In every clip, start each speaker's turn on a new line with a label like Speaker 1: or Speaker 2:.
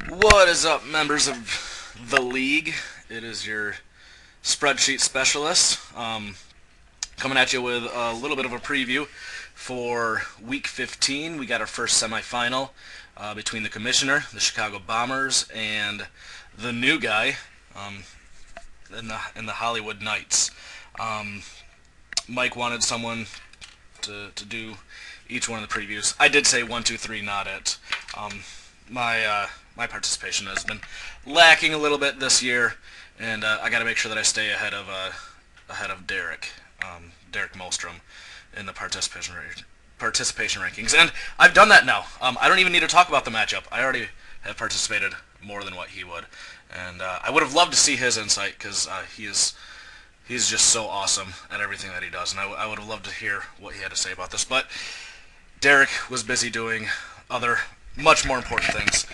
Speaker 1: What is up, members of the league? It is your spreadsheet specialist coming at you with a little bit of a preview for Week 15. We got our first semifinal between the Commissioner, the Chicago Bombers, and the new guy in the Hollywood Knights. Um, Mike wanted someone to do each one of the previews. I did say 1, 2, 3, not it. My participation has been lacking a little bit this year, and I got to make sure that I stay ahead of Derek Mostrom in the participation rankings, and I've done that now. I don't even need to talk about the matchup. I already have participated more than what he would, and I would have loved to see his insight because he's just so awesome at everything that he does, and I would have loved to hear what he had to say about this, but Derek was busy doing other much more important things.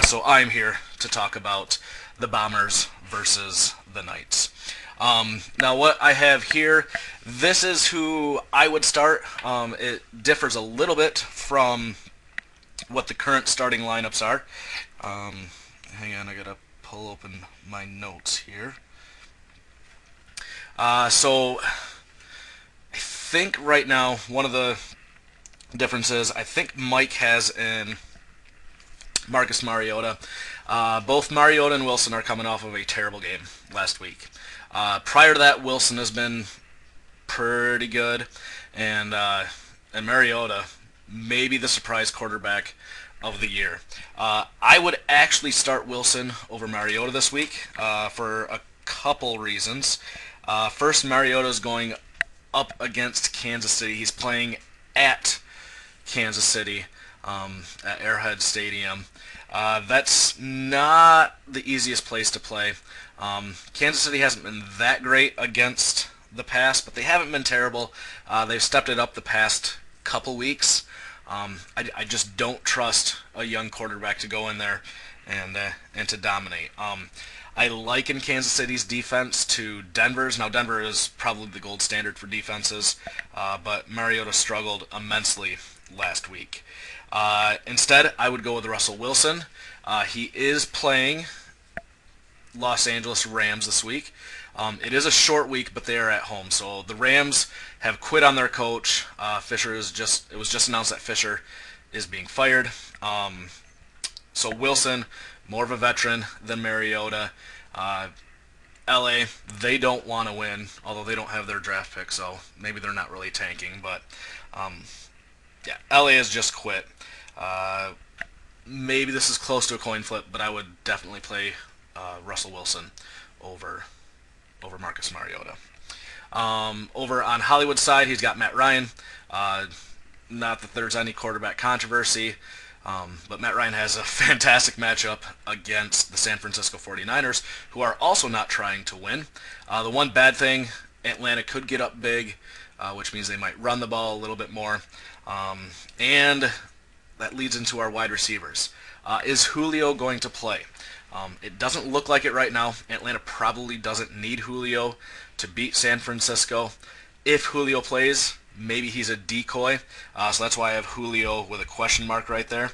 Speaker 1: So I'm here to talk about the Bombers versus the Knights. Now what I have here, this is who I would start. It differs a little bit from what the current starting lineups are. Hang on, I gotta pull open my notes here. So I think right now one of the differences, I think Mike has in Marcus Mariota. Both Mariota and Wilson are coming off of a terrible game last week. Prior to that, Wilson has been pretty good, and Mariota maybe the surprise quarterback of the year. I would actually start Wilson over Mariota this week for a couple reasons. First, Mariota is going up against Kansas City. He's playing at Kansas City at Arrowhead Stadium. That's not the easiest place to play. Kansas City hasn't been that great against the pass, but they haven't been terrible. They've stepped it up the past couple weeks. I just don't trust a young quarterback to go in there and to dominate. I liken Kansas City's defense to Denver's. Now, Denver is probably the gold standard for defenses, but Mariota struggled immensely last week. Instead, I would go with Russell Wilson. He is playing Los Angeles Rams this week. It is a short week, but they are at home. So the Rams have quit on their coach. It was just announced that Fisher is being fired. So Wilson, more of a veteran than Mariota. LA, they don't want to win, although they don't have their draft pick, so maybe they're not really tanking. But yeah, LA has just quit. Maybe this is close to a coin flip, but I would definitely play Russell Wilson over Marcus Mariota. Over on Hollywood side, he's got Matt Ryan. Not that there's any quarterback controversy, but Matt Ryan has a fantastic matchup against the San Francisco 49ers, who are also not trying to win. The one bad thing, Atlanta could get up big, which means they might run the ball a little bit more. And that leads into our wide receivers. Is Julio going to play? It doesn't look like it right now. Atlanta probably doesn't need Julio to beat San Francisco. If Julio plays, maybe he's a decoy. So that's why I have Julio with a question mark right there.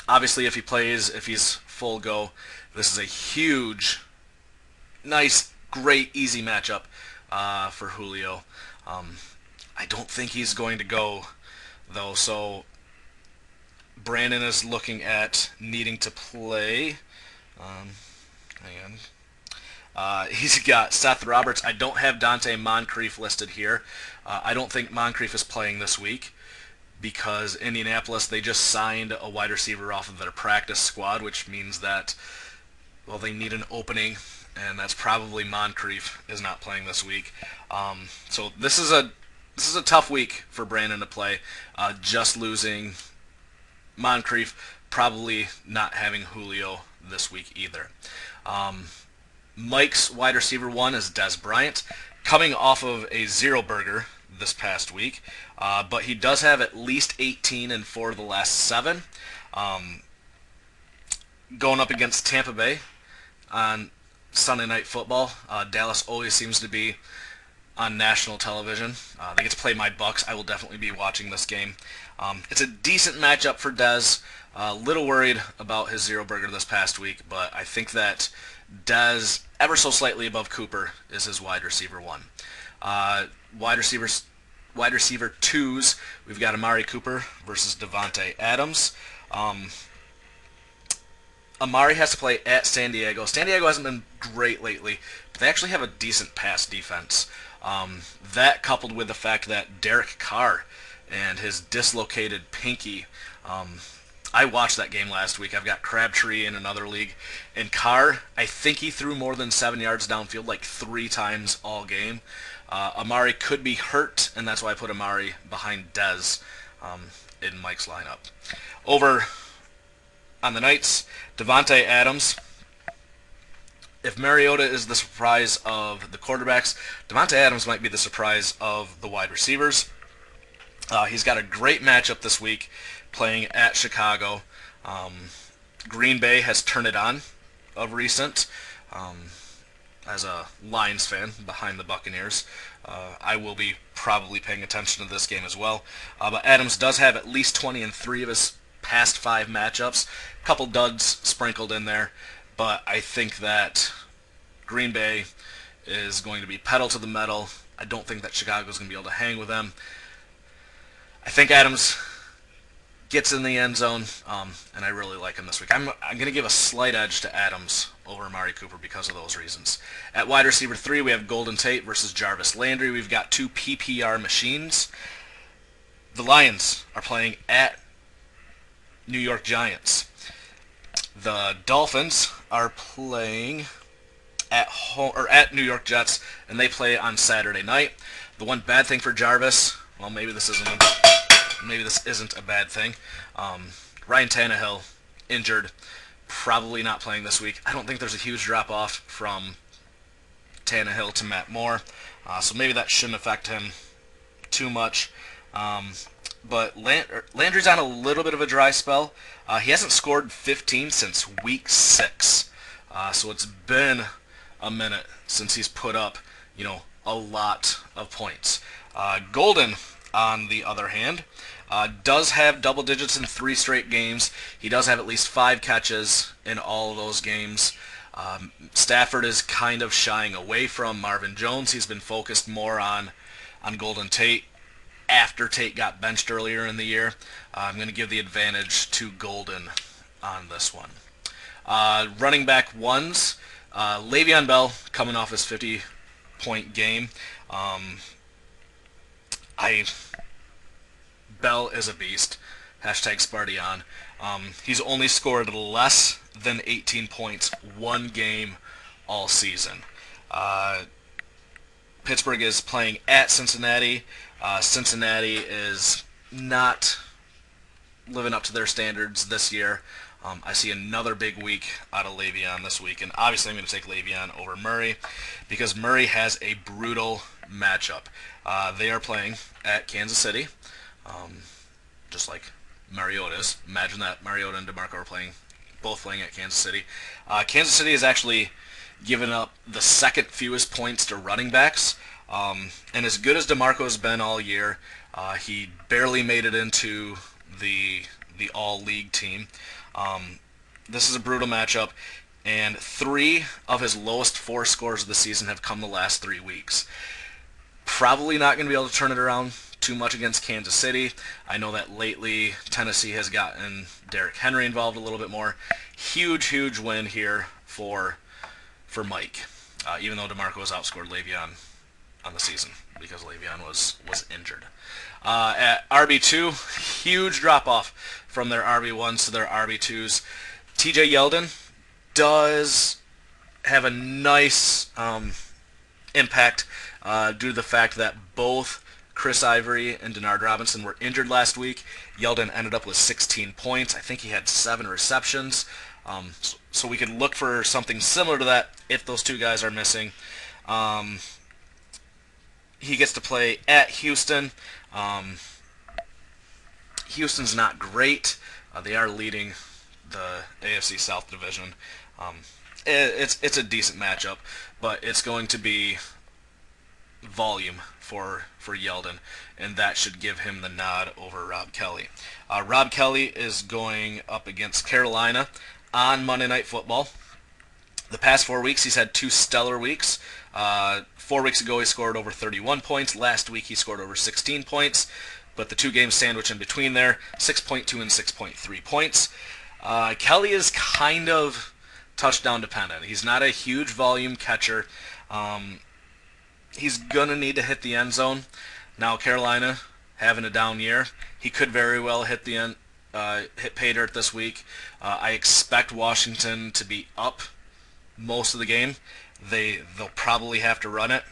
Speaker 1: Obviously, if he plays, if he's full go, this is a huge, nice, great, easy matchup for Julio. I don't think he's going to go, though, so Brandon is looking at needing to play. Hang on. He's got Seth Roberts. I don't have Dante Moncrief listed here. I don't think Moncrief is playing this week because Indianapolis, they just signed a wide receiver off of their practice squad, which means that, well, they need an opening, and that's probably Moncrief is not playing this week. So this is a tough week for Brandon to play. Just losing Moncrief, probably not having Julio this week either. Mike's wide receiver one is Dez Bryant, coming off of a zero burger this past week, but he does have at least 18 in 4 of the last 7. Going up against Tampa Bay on Sunday Night Football, Dallas always seems to be on national television. They get to play my Bucks. I will definitely be watching this game. It's a decent matchup for Dez. A little worried about his zero burger this past week, but I think that Dez, ever so slightly above Cooper, is his wide receiver one. Uh, wide receivers, wide receiver twos, we've got Amari Cooper versus Davante Adams. Amari has to play at San Diego. San Diego hasn't been great lately, but they actually have a decent pass defense. That coupled with the fact that Derek Carr and his dislocated pinky. I watched that game last week. I've got Crabtree in another league. And Carr, I think he threw more than 7 yards downfield like 3 times all game. Amari could be hurt, and that's why I put Amari behind Dez in Mike's lineup. Over on the Knights, Davante Adams. If Mariota is the surprise of the quarterbacks, Davante Adams might be the surprise of the wide receivers. He's got a great matchup this week playing at Chicago. Green Bay has turned it on of recent. As a Lions fan behind the Buccaneers, I will be probably paying attention to this game as well. But Adams does have at least 20 in 3 of his past 5 matchups. A couple duds sprinkled in there, but I think that Green Bay is going to be pedal to the metal. I don't think that Chicago's going to be able to hang with them. I think Adams gets in the end zone, and I really like him this week. I'm going to give a slight edge to Adams over Amari Cooper because of those reasons. At wide receiver 3, we have Golden Tate versus Jarvis Landry. We've got 2 PPR machines. The Lions are playing at New York Giants. The Dolphins are playing at home or at New York Jets, and they play on Saturday night. The one bad thing for Jarvis, well, maybe this isn't a bad thing. Ryan Tannehill injured, probably not playing this week. I don't think there's a huge drop off from Tannehill to Matt Moore, so maybe that shouldn't affect him too much. But Landry's on a little bit of a dry spell. He hasn't scored 15 since week 6. So it's been a minute since he's put up, a lot of points. Golden, on the other hand, does have double digits in 3 straight games. He does have at least 5 catches in all of those games. Stafford is kind of shying away from Marvin Jones. He's been focused more on Golden Tate after Tate got benched earlier in the year. I'm going to give the advantage to Golden on this one. Running back ones, Le'Veon Bell coming off his 50-point game. Bell is a beast. Hashtag Sparty on. He's only scored less than 18 points one game all season. Pittsburgh is playing at Cincinnati. Cincinnati is not living up to their standards this year. I see another big week out of Le'Veon this week, and obviously I'm going to take Le'Veon over Murray because Murray has a brutal matchup. They are playing at Kansas City, just like Mariota's. Imagine that Mariota and DeMarco are both playing at Kansas City. Kansas City has actually given up the second fewest points to running backs. And as good as DeMarco's been all year, he barely made it into the all-league team. This is a brutal matchup, and 3 of his lowest 4 scores of the season have come the last 3 weeks. Probably not going to be able to turn it around too much against Kansas City. I know that lately Tennessee has gotten Derrick Henry involved a little bit more. Huge win here for Mike, even though DeMarco has outscored Le'Veon on the season because Le'Veon was injured. At RB2, huge drop-off from their RB1s to their RB2s. TJ Yeldon does have a nice impact due to the fact that both Chris Ivory and Denard Robinson were injured last week. Yeldon ended up with 16 points. I think he had 7 receptions. So we could look for something similar to that if those 2 guys are missing. He gets to play at Houston. Houston's not great. They are leading the AFC South division. It's a decent matchup, but it's going to be volume for Yeldon, and that should give him the nod over Rob Kelly. Rob Kelly is going up against Carolina on Monday Night Football. The past 4 weeks, he's had 2 stellar weeks. 4 weeks ago, he scored over 31 points. Last week, he scored over 16 points. But the 2 games sandwich in between there, 6.2 and 6.3 points. Kelly is kind of touchdown dependent. He's not a huge volume catcher. He's going to need to hit the end zone. Now, Carolina having a down year, he could very well hit hit pay dirt this week. I expect Washington to be up most of the game. They'll probably have to run it.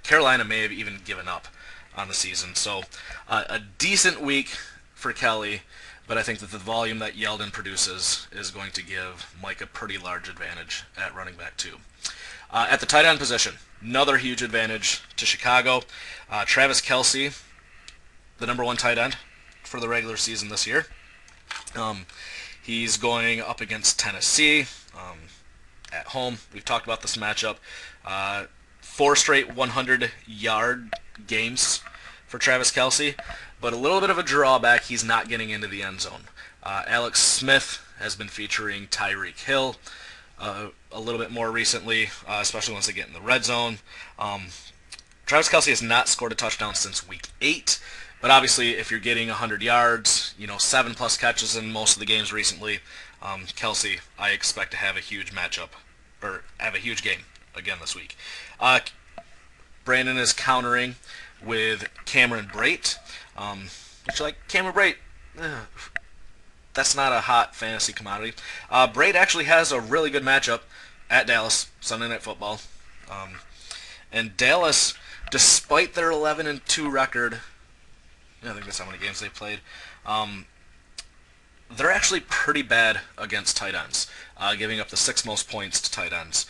Speaker 1: Carolina may have even given up on the season. So a decent week for Kelly, but I think that the volume that Yeldon produces is going to give Mike a pretty large advantage at running back too. At the tight end position, another huge advantage to Chicago. Travis Kelce, the number 1 tight end for the regular season this year. He's going up against Tennessee at home. We've talked about this matchup. 4 straight 100-yard games for Travis Kelce, but a little bit of a drawback, he's not getting into the end zone. Alex Smith has been featuring Tyreek Hill a little bit more recently, especially once they get in the red zone. Travis Kelce has not scored a touchdown since week 8, but obviously if you're getting 100 yards, 7+ catches in most of the games recently, Kelce, I expect to have a huge matchup, or have a huge game again this week. Brandon is countering with Cameron Brate. Cameron Brate, that's not a hot fantasy commodity. Brate actually has a really good matchup at Dallas, Sunday Night Football. And Dallas, despite their 11-2 record, I think that's how many games they played, they're actually pretty bad against tight ends, giving up the 6th most points to tight ends.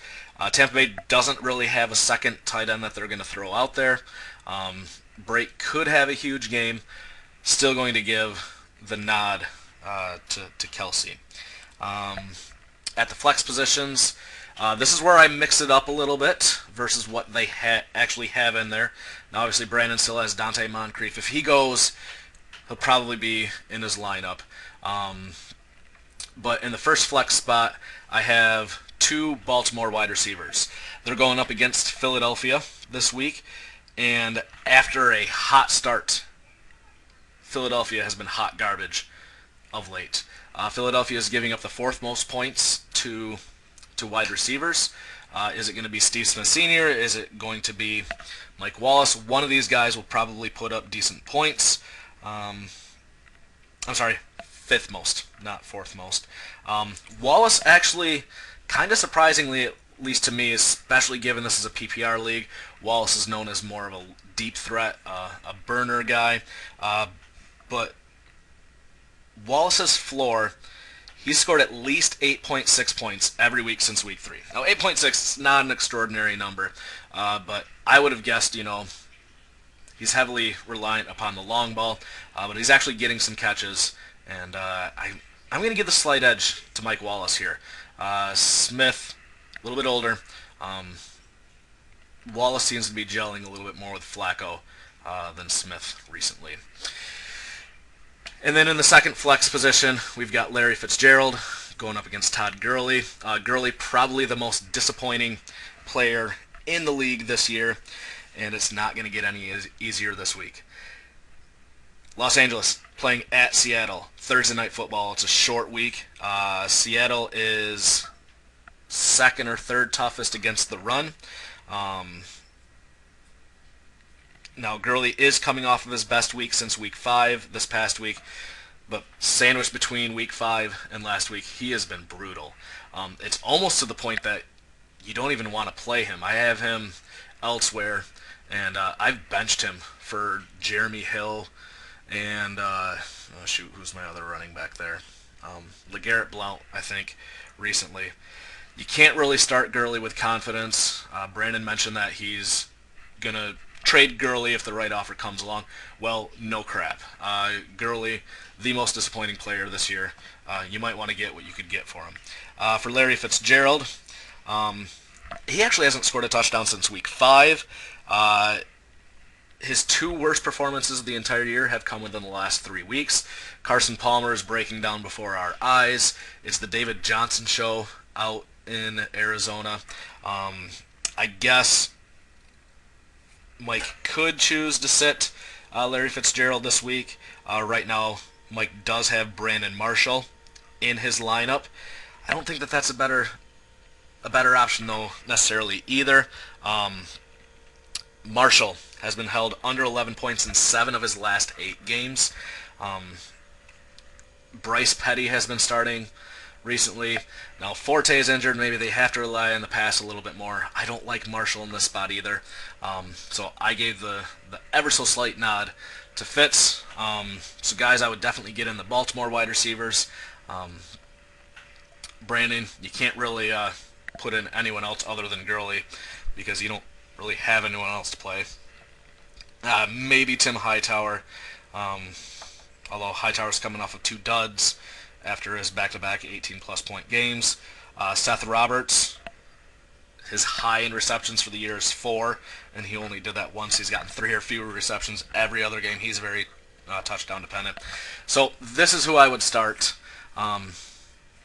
Speaker 1: Tampa Bay doesn't really have a second tight end that they're going to throw out there. Brate could have a huge game, still going to give the nod to Kelce. At the flex positions, this is where I mix it up a little bit versus what they actually have in there. Now, obviously, Brandon still has Dante Moncrief. If he goes, he'll probably be in his lineup. But in the first flex spot, I have 2 Baltimore wide receivers. They're going up against Philadelphia this week, and after a hot start, Philadelphia has been hot garbage of late. Philadelphia is giving up the 4th most points to wide receivers. Is it going to be Steve Smith Sr.? Is it going to be Mike Wallace? One of these guys will probably put up decent points. I'm sorry, 5th most, not 4th most. Wallace actually, kind of surprisingly, at least to me, especially given this is a PPR league, Wallace is known as more of a deep threat, a burner guy. But Wallace's floor, he's scored at least 8.6 points every week since week 3. Now, 8.6 is not an extraordinary number, but I would have guessed, he's heavily reliant upon the long ball, but he's actually getting some catches, and I'm going to give the slight edge to Mike Wallace here. Smith, a little bit older. Wallace seems to be gelling a little bit more with Flacco than Smith recently. And then in the second flex position, we've got Larry Fitzgerald going up against Todd Gurley. Gurley probably the most disappointing player in the league this year, and it's not going to get any easier this week. Los Angeles playing at Seattle, Thursday Night Football. It's a short week. Seattle is 2nd or 3rd toughest against the run. Now, Gurley is coming off of his best week since week 5 this past week, but sandwiched between week 5 and last week, he has been brutal. It's almost to the point that you don't even want to play him. I have him elsewhere, and I've benched him for Jeremy Hill and, who's my other running back there? LeGarrette Blount, I think, recently. You can't really start Gurley with confidence. Brandon mentioned that he's going to trade Gurley if the right offer comes along. Well, no crap. Gurley, the most disappointing player this year. You might want to get what you could get for him. For Larry Fitzgerald, he actually hasn't scored a touchdown since week 5. His two worst performances of the entire year have come within the last 3 weeks. Carson Palmer is breaking down before our eyes. It's the David Johnson show out in Arizona. I guess Mike could choose to sit Larry Fitzgerald this week. Right now, Mike does have Brandon Marshall in his lineup. I don't think that that's a better option though necessarily either. Marshall has been held under 11 points in 7 of his last 8 games. Bryce Petty has been starting recently. Now Forte is injured. Maybe they have to rely on the pass a little bit more. I don't like Marshall in this spot either. So I gave the ever so slight nod to Fitz. So guys, I would definitely get in the Baltimore wide receivers. Brandon, you can't really put in anyone else other than Gurley because you don't really have anyone else to play. Maybe Tim Hightower, although Hightower's coming off of 2 duds after his back-to-back 18-plus point games. Seth Roberts, his high in receptions for the year is 4, and he only did that once. He's gotten 3 or fewer receptions every other game. He's very touchdown dependent. So this is who I would start.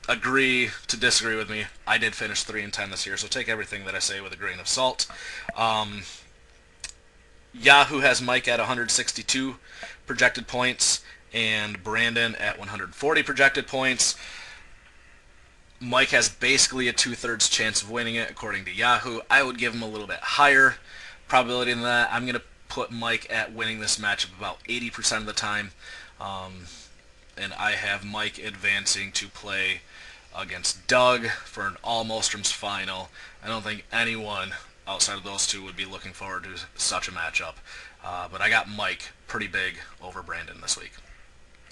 Speaker 1: Agree to disagree with me. I did finish 3-10 this year, so take everything that I say with a grain of salt. Yahoo has Mike at 162 projected points and Brandon at 140 projected points. Mike has basically a 2/3 chance of winning it according to Yahoo. I would give him a little bit higher probability than that. I'm going to put Mike at winning this matchup about 80% of the time. And I have Mike advancing to play against Doug for an All-Mostrums final. I don't think anyone outside of those two would be looking forward to such a matchup. But I got Mike pretty big over Brandon this week.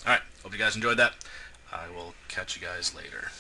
Speaker 1: Alright, hope you guys enjoyed that. I will catch you guys later.